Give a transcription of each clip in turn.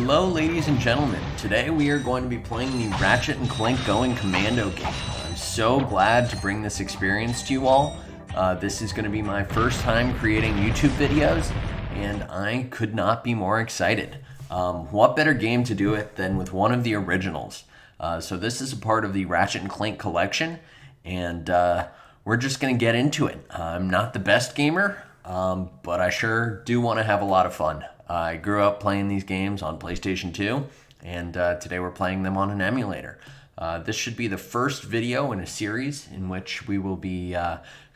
Hello ladies and gentlemen, today we are going to be playing the Ratchet and Clank Going Commando game. I'm so glad to bring this experience to you all. This is going to be my first time creating YouTube videos, and I could not be more excited. What better game to do it than with one of the originals? So this is a part of the Ratchet and Clank collection, and we're just going to get into it. I'm not the best gamer, but I sure do want to have a lot of fun. I grew up playing these games on PlayStation 2, and today we're playing them on an emulator. This should be the first video in a series in which we will be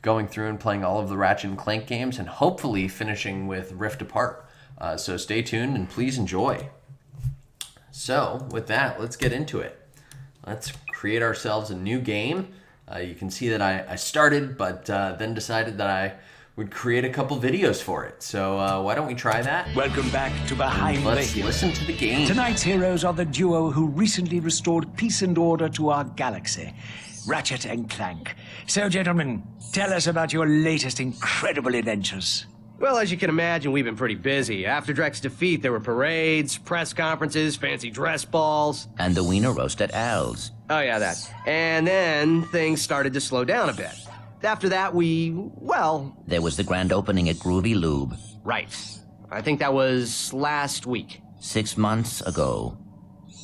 going through and playing all of the Ratchet and Clank games and hopefully finishing with Rift Apart. So stay tuned and please enjoy. So with that, let's get into it. Let's create ourselves a new game. You can see that I started, but then decided that I would create a couple videos for it. So why don't we try that? Welcome back to Behind the Let's Heroes. listen to the game. Tonight's heroes are the duo who recently restored peace and order to our galaxy, Ratchet and Clank. So, gentlemen, tell us about your latest incredible adventures. Well, as you can imagine, we've been pretty busy. After Drek's defeat, there were parades, press conferences, fancy dress balls. And the wiener roast at Al's. Oh, yeah, that. And then things started to slow down a bit. After that, There was the grand opening at Groovy Lube. right. I think that was last week. 6 months ago.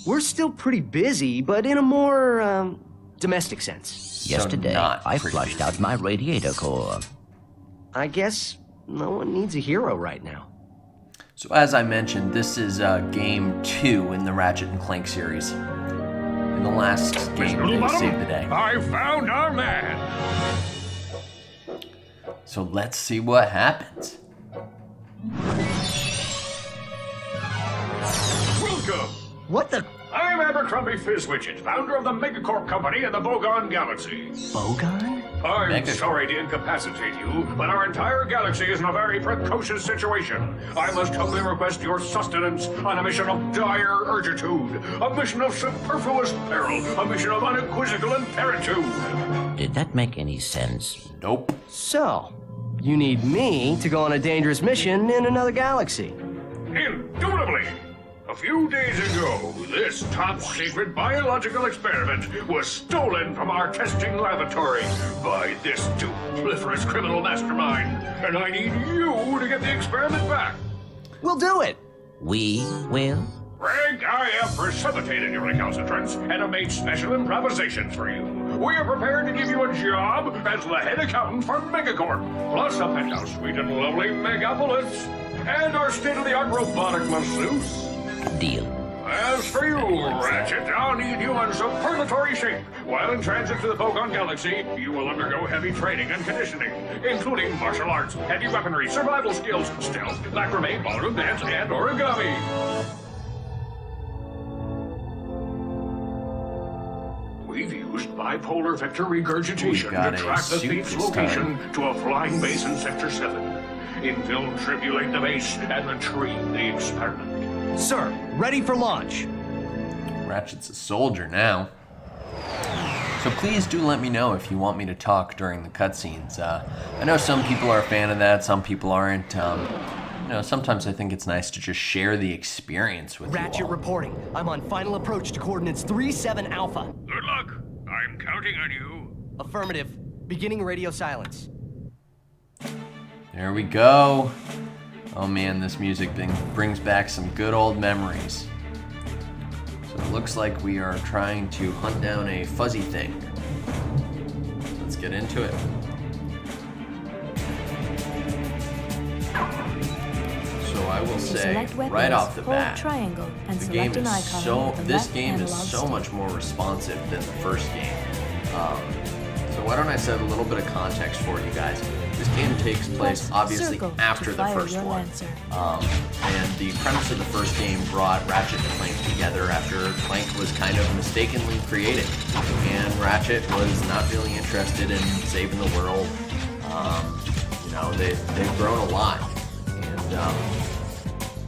We're still pretty busy, but in a more, domestic sense. Yesterday, not I pretty flushed busy. out my radiator core. I guess no one needs a hero right now. So as I mentioned, this is game 2 in the Ratchet and Clank series. In the last game, they saved the day. I found our man. So let's see what happens. Welcome. What the? I'm Abercrombie Fizzwidget, founder of the Megacorp Company and the Bogon Galaxy. Bogon? I'm Megacorp. sorry to incapacitate you, but our entire galaxy is in a very precocious situation. I must humbly request your sustenance on a mission of dire urgitude, a mission of superfluous peril, a mission of unequivocal imperitude. Did that make any sense? Nope. So, you need me to go on a dangerous mission in another galaxy. Indubitably. A few days ago, this top-secret biological experiment was stolen from our testing laboratory by this duplicitous criminal mastermind, and I need you to get the experiment back. We'll do it. We will? Greg, I have precipitated your recalcitrance and have made special improvisations for you. We are prepared to give you a job as the head accountant for Megacorp, plus a penthouse suite in lovely Megapolis, and our state-of-the-art robotic masseuse. Deal. As for you, Ratchet, I'll need you in superlatory shape. While in transit to the Bogon Galaxy, you will undergo heavy training and conditioning, including martial arts, heavy weaponry, survival skills, stealth, macrame, ballroom dance, and origami. We've used bipolar vector regurgitation got to a track the suit thief's this location to a flying base in Sector 7. Infiltrate the base and retrieve the experiment. Sir, ready for launch. Ratchet's a soldier now. So please do let me know if you want me to talk during the cutscenes. I know some people are a fan of that, some people aren't. Sometimes I think it's nice to just share the experience with you Ratchet all. reporting. I'm on final approach to coordinates 37 Alpha. Good luck. I'm counting on you. Affirmative. Beginning radio silence. There we go. Oh man, this music thing brings back some good old memories. So it looks like we are trying to hunt down a fuzzy thing. Let's get into it. So I will say right off the bat, triangle and the game select an is icon with the this left game is analog so stick. much more responsive than the first game. So why don't I set a little bit of context for you guys? This game takes place Press obviously circle to after the fire first your one. lancer. And the premise of the first game brought Ratchet and Clank together after Clank was kind of mistakenly created. And Ratchet was not really interested in saving the world. They've grown a lot. And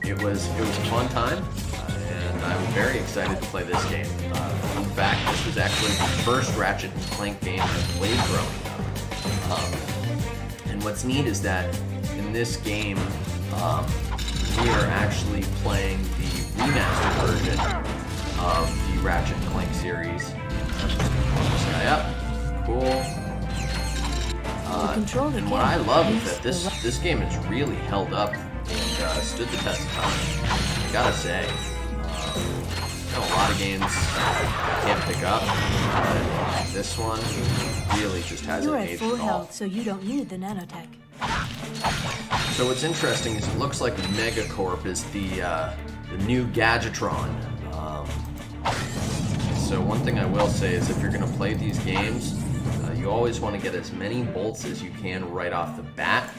it was a fun time. And I'm very excited to play this game. Fun fact, this was actually the first Ratchet and Clank game I played growing up. And what's neat is that in this game, we are actually playing the remastered version of the Ratchet and Clank series. This guy up. Cool. And what I love is that this game has really held up and stood the test of time. I gotta say, a lot of games I can't pick up, but this one really just hasn't You're at aged full at all. health, so you don't need the nanotech. So what's interesting is it looks like Megacorp is the new Gadgetron. So one thing I will say is if you're going to play these games, you always want to get as many bolts as you can right off the bat.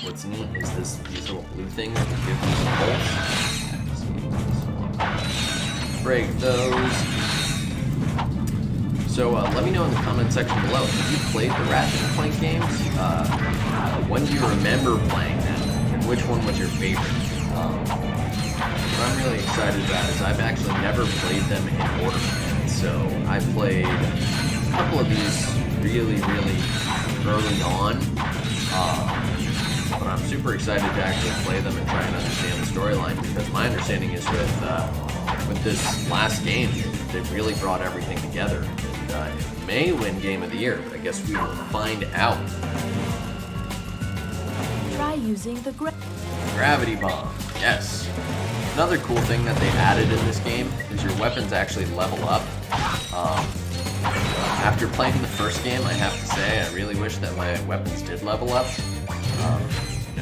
What's neat is these little blue things that give you some bolts. Break those. So let me know in the comment section below if you played the Ratchet & Clank games. When do you remember playing them, and which one was your favorite? What I'm really excited about is I've actually never played them in order. So I played a couple of these really early on. But I'm super excited to actually play them and try and understand the storyline, because my understanding is with this last game, they really brought everything together. And it may win Game of the Year, but I guess we will find out. Try using the Gravity Bomb, yes. Another cool thing that they added in this game is your weapons actually level up. After playing the first game, I have to say, I really wish that my weapons did level up.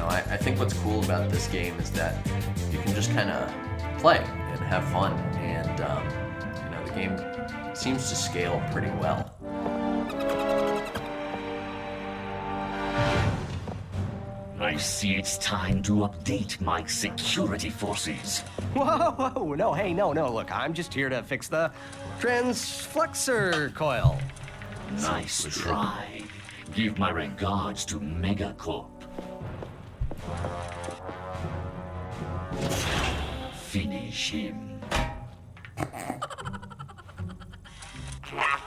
I think what's cool about this game is that you can just kind of play and have fun, and the game seems to scale pretty well. I see it's time to update my security forces. Whoa, no, hey, no, look, I'm just here to fix the transflexor coil. Nice try. Give my regards to Megacorp. Finish him. Crap.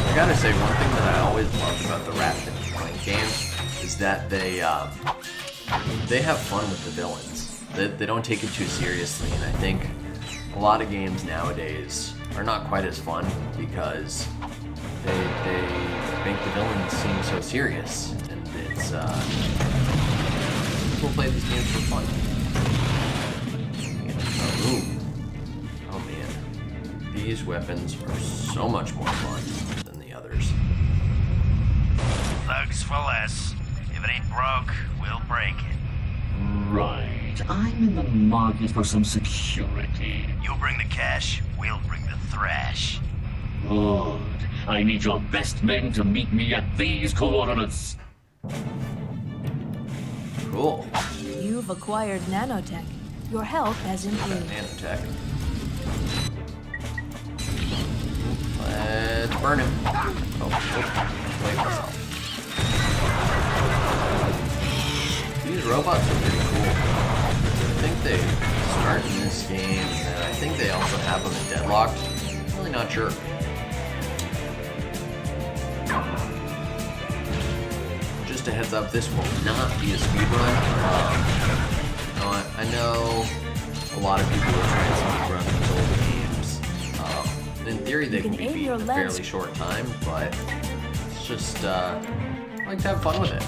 I gotta say, one thing that I always loved about the Ratchet & Clank games is that they have fun with the villains. They don't take it too seriously, and I think a lot of games nowadays are not quite as fun because they make the villains seem so serious, and it's people play these games for fun. Oh man, these weapons are so much more fun than the others. Thugs for less. If it ain't broke, we'll break it. Right. I'm in the market for some security. You'll bring the cash, we'll bring the thrash. Good. I need your best men to meet me at these coordinates. Cool. You've acquired nanotech. Your health has improved. Nanotech. Let's burn him. Wait myself. These robots are pretty cool. I think they start in this game, and I think they also have them in Deadlocked. I'm really not sure. Just a heads up, this will not be a speedrun. I know a lot of people will try and speedrun these old games. And in theory, they can be beat in a fairly short time, but it's just, I like to have fun with it.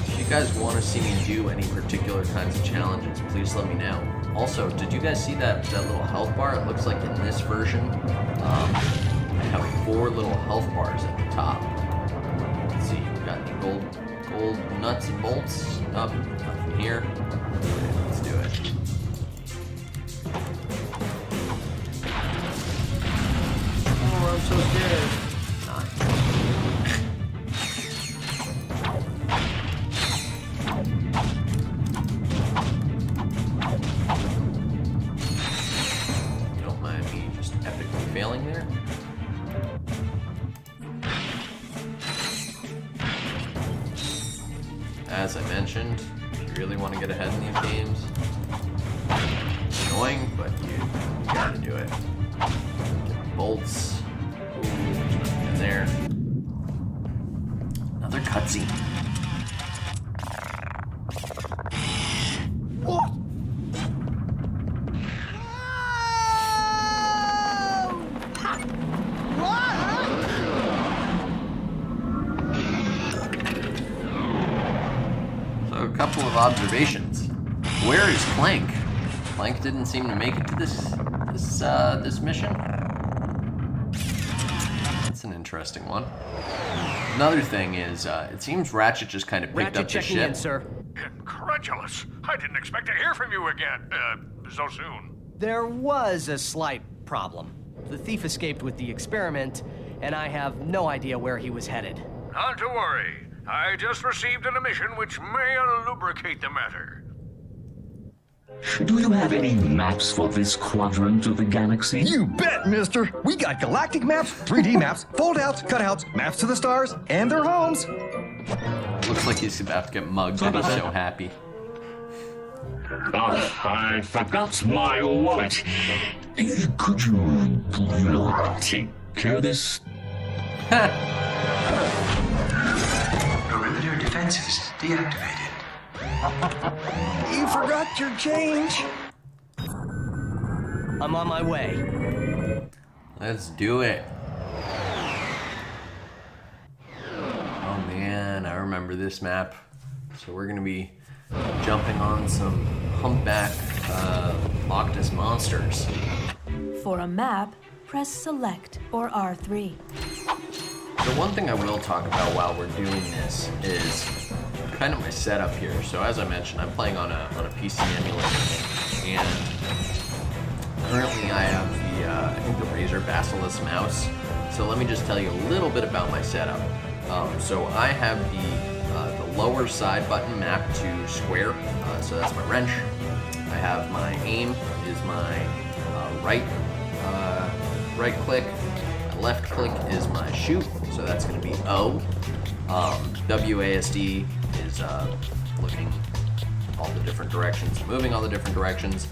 If you guys want to see me do any particular kinds of challenges, please let me know. Also, did you guys see that little health bar? It looks like in this version, I have 4 little health bars at the top. Let's see, we've got gold nuts and bolts up from here. Okay, let's do it. Oh, I'm so scared. as I mentioned, if you really want to get ahead in these games, it's annoying, but you gotta do it. Get bolts. Ooh, there's nothing in there. Another cutscene. What? So a couple of observations. Where is Clank? Clank didn't seem to make it to this mission. That's an interesting one. Another thing is, it seems Ratchet just kind of picked Ratchet up the checking ship. in, sir. Incredulous. I didn't expect to hear from you again, so soon. There was a slight problem. The thief escaped with the experiment, and I have no idea where he was headed. Not to worry. I just received an emission which may lubricate the matter. Do you have any maps for this quadrant of the galaxy? You bet, mister! We got galactic maps, 3D maps, fold-outs, cutouts, maps to the stars, and their homes. Looks like he's about to get mugged and he's so happy. Oh, I forgot my wallet. Could you take care of this? Perimeter defenses deactivated. You forgot your change. I'm on my way. Let's do it. Oh man, I remember this map. So we're gonna be jumping on some humpback Loch-Ness monsters. For a map, press select or R3. The one thing I will talk about while we're doing this is kind of my setup here. So as I mentioned, I'm playing on a PC emulator, and currently I have the I think the Razer Basilisk mouse. So let me just tell you a little bit about my setup. So I have the lower side button mapped to square, so that's my wrench. I have my aim is my right click. My left click is my shoot, so that's going to be O. WASD is looking all the different directions, moving all the different directions.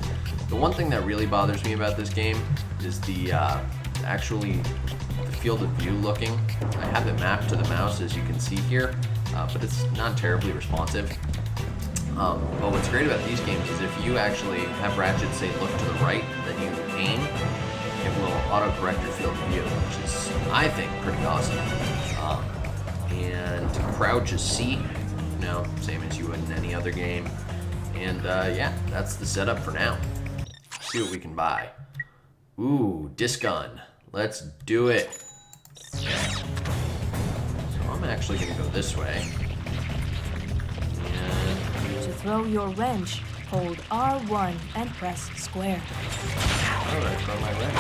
The one thing that really bothers me about this game is the field of view looking. I have it mapped to the mouse, as you can see here, but it's not terribly responsive. But what's great about these games is if you actually have Ratchet say look to the right, then you aim, it will auto-correct your field of view, which is, I think, pretty awesome. And crouch is C, same as you would in any other game. And yeah, that's the setup for now. Let's see what we can buy. Ooh, disc gun. Let's do it. So I'm actually gonna go this way. And To throw your wrench, hold R1 and press square. alright, throw my wrench.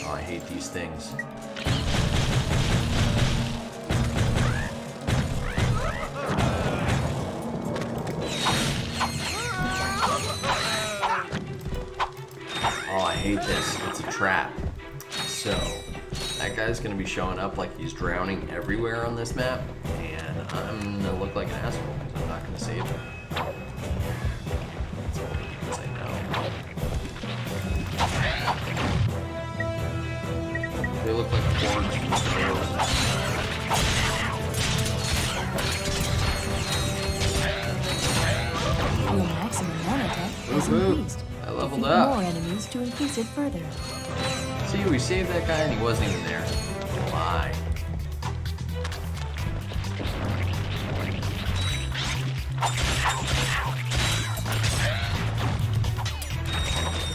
Oh, I hate these things. Oh, I hate this. It's a trap. So, that guy's gonna be showing up like he's drowning everywhere on this map, and I'm gonna look like an asshole because I'm not gonna save him. That's all I can say no. They look like hordes from Star Wars. Your maximum nanotech is increased. I leveled Defeat up. more enemies to increase it further. See, we saved that guy and he wasn't even there. Why?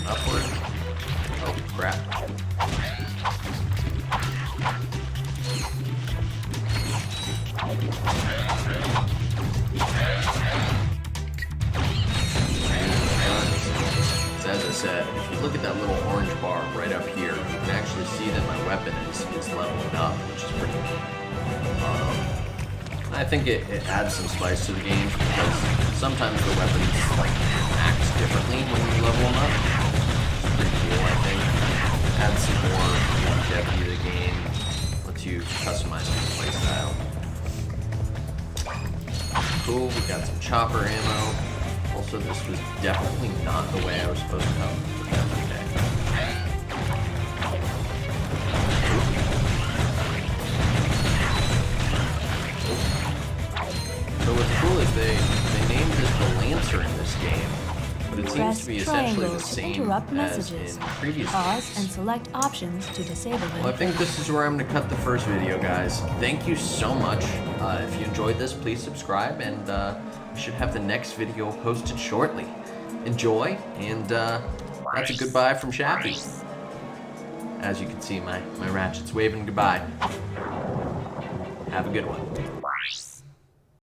Upward. Oh, crap. Says it. said, if you look at that little orange bar right up here, you can actually see that my weapon is leveling up, which is pretty neat. I think it adds some spice to the game because sometimes the weapons act differently when you level them up. It's pretty cool, I think. Adds some more longevity to the game. Lets you customize your playstyle. Cool, we got some chopper ammo. Also, this was definitely not the way I was supposed to come with that today. So what's cool is they named this the Lancer in this game, but it seems to be essentially the same interrupt as messages. in previous Pause games. and select options to disable them. Well, I think this is where I'm going to cut the first video, guys. Thank you so much. If you enjoyed this, please subscribe, and we should have the next video posted shortly. Enjoy, and that's a goodbye from Shappy. As you can see, my Ratchet's waving goodbye. Have a good one.